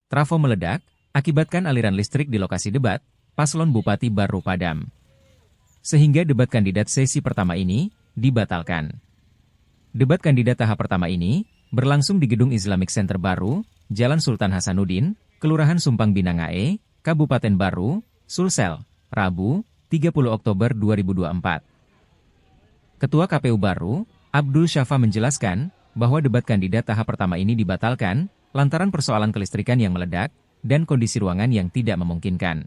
trafo meledak, akibatkan aliran listrik di lokasi debat, paslon Bupati Baru padam. Sehingga debat kandidat sesi pertama ini dibatalkan. Debat kandidat tahap pertama ini berlangsung di Gedung Islamic Center Baru, Jalan Sultan Hasanuddin, Kelurahan Sumpang Binangae, Kabupaten Baru, Sulsel, Rabu, 30 Oktober 2024. Ketua KPU Baru, Abdul Syafa menjelaskan bahwa debat kandidat tahap pertama ini dibatalkan lantaran persoalan kelistrikan yang meledak dan kondisi ruangan yang tidak memungkinkan.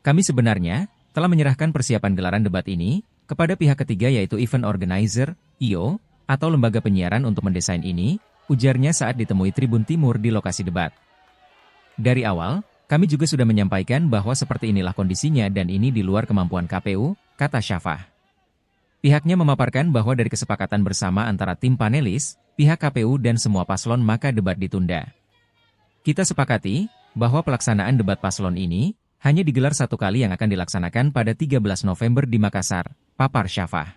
Kami sebenarnya telah menyerahkan persiapan gelaran debat ini kepada pihak ketiga yaitu event organizer, IO, atau lembaga penyiaran untuk mendesain ini, ujarnya saat ditemui Tribun Timur di lokasi debat. Dari awal, kami juga sudah menyampaikan bahwa seperti inilah kondisinya dan ini di luar kemampuan KPU, kata Syafah. Pihaknya memaparkan bahwa dari kesepakatan bersama antara tim panelis, pihak KPU dan semua paslon maka debat ditunda. Kita sepakati bahwa pelaksanaan debat paslon ini hanya digelar satu kali yang akan dilaksanakan pada 13 November di Makassar, papar Syafah.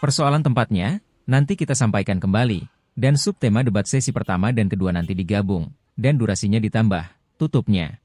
Persoalan tempatnya, nanti kita sampaikan kembali, dan subtema debat sesi pertama dan kedua nanti digabung, dan durasinya ditambah, tutupnya.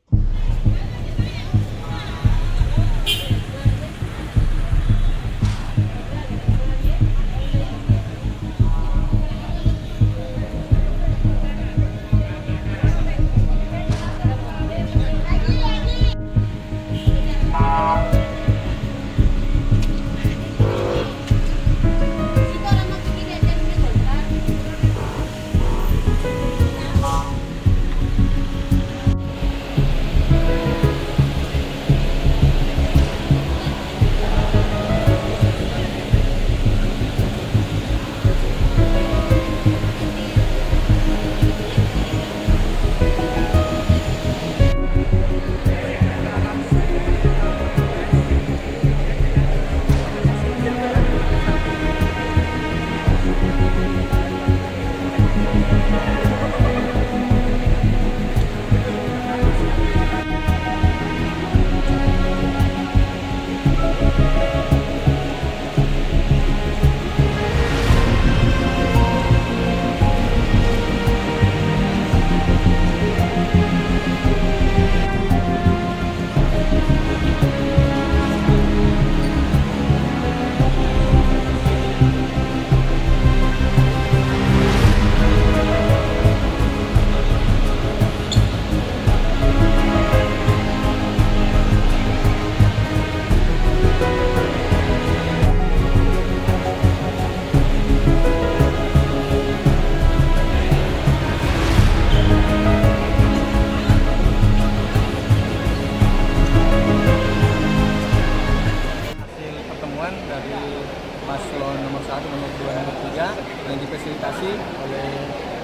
paslon nomor 1, nomor 2, nomor 3 yang difasilitasi oleh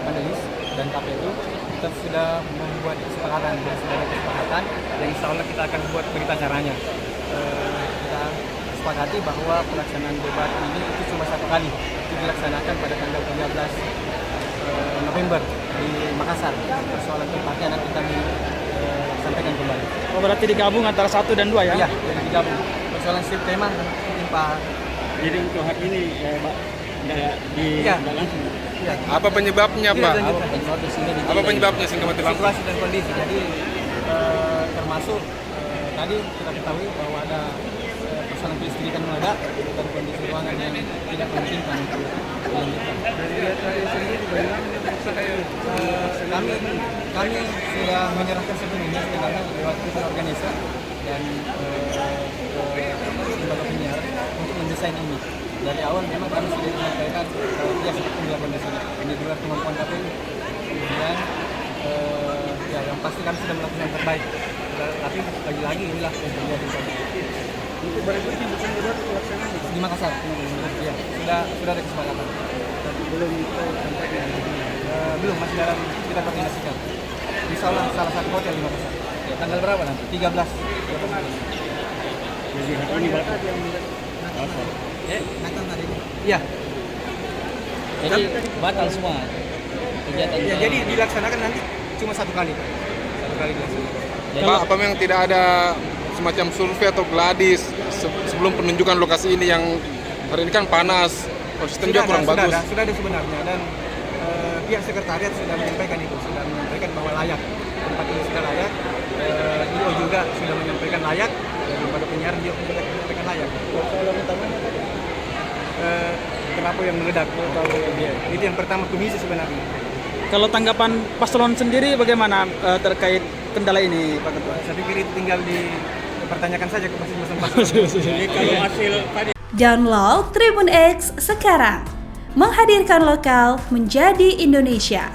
panelis dan KPU. Kita sudah membuat kesepakatan dan insya Allah kita akan buat berita acaranya. Kita sepakati bahwa pelaksanaan debat ini itu cuma satu kali, itu dilaksanakan pada tanggal 13 November di Makassar. Persoalan tempatnya nanti kami sampaikan kembali. Oh, berarti digabung antara 1 dan 2 ya? Iya, jadi digabung. Persoalan subtema timpa. Jadi untuk hari ini Pak tidak langsung. Ya. Apa penyebabnya, Pak? Apa penyebabnya sehingga mati lampu? Situasi dan kondisi. Jadi termasuk tadi kita ketahui bahwa ada persoalan kelistrikan meledak dan kondisi ruangan yang tidak memungkinkan untuk dilanjutkan. Kami sudah menyerahkan sebelumnya sebenarnya lewat event organizer dan lembaga penyiar untuk mendesain ini. Dari awal memang kami sudah menyampaikan ya seperti dilakukan di sini. Ini juga kemampuan KPU. Kemudian ya yang pasti kami sudah melakukan yang terbaik. Tapi lagi-lagi inilah yang terjadi tadi. Untuk berikutnya bukan debat pelaksanaan Di Makassar. Ya, sudah ada kesepakatan. tapi belum sampai Belum, masih dalam kita koordinasikan. Insya Allah salah satu hotel di Makassar. Ya, tanggal berapa nanti? 13. jadi hari ini Bapak Natal hari ini. Iya. Jadi batal semua kegiatan. Ya, jadi dilaksanakan nanti cuma satu kali. Satu kali dilaksanakan. Pak, apa memang tidak ada semacam survei atau gladis sebelum penunjukan lokasi ini yang hari ini kan panas, sistem juga kurang bagus. Sudah ada sebenarnya dan pihak sekretariat sudah menyampaikan bahwa layak, tempat ini sudah layak. IO juga sudah menyampaikan layak, dan lembaga penyiaran juga sudah menyampaikan layak. Kalau utamanya Kenapa yang meledak? Itu yang pertama komisi sebenarnya. Kalau tanggapan paslon sendiri bagaimana terkait kendala ini, Pak Ketua? Saya pikir itu tinggal dipertanyakan saja ke masing-masing paslon. jadi kalau hasil tadi Download Tribun X sekarang. Menghadirkan lokal menjadi Indonesia.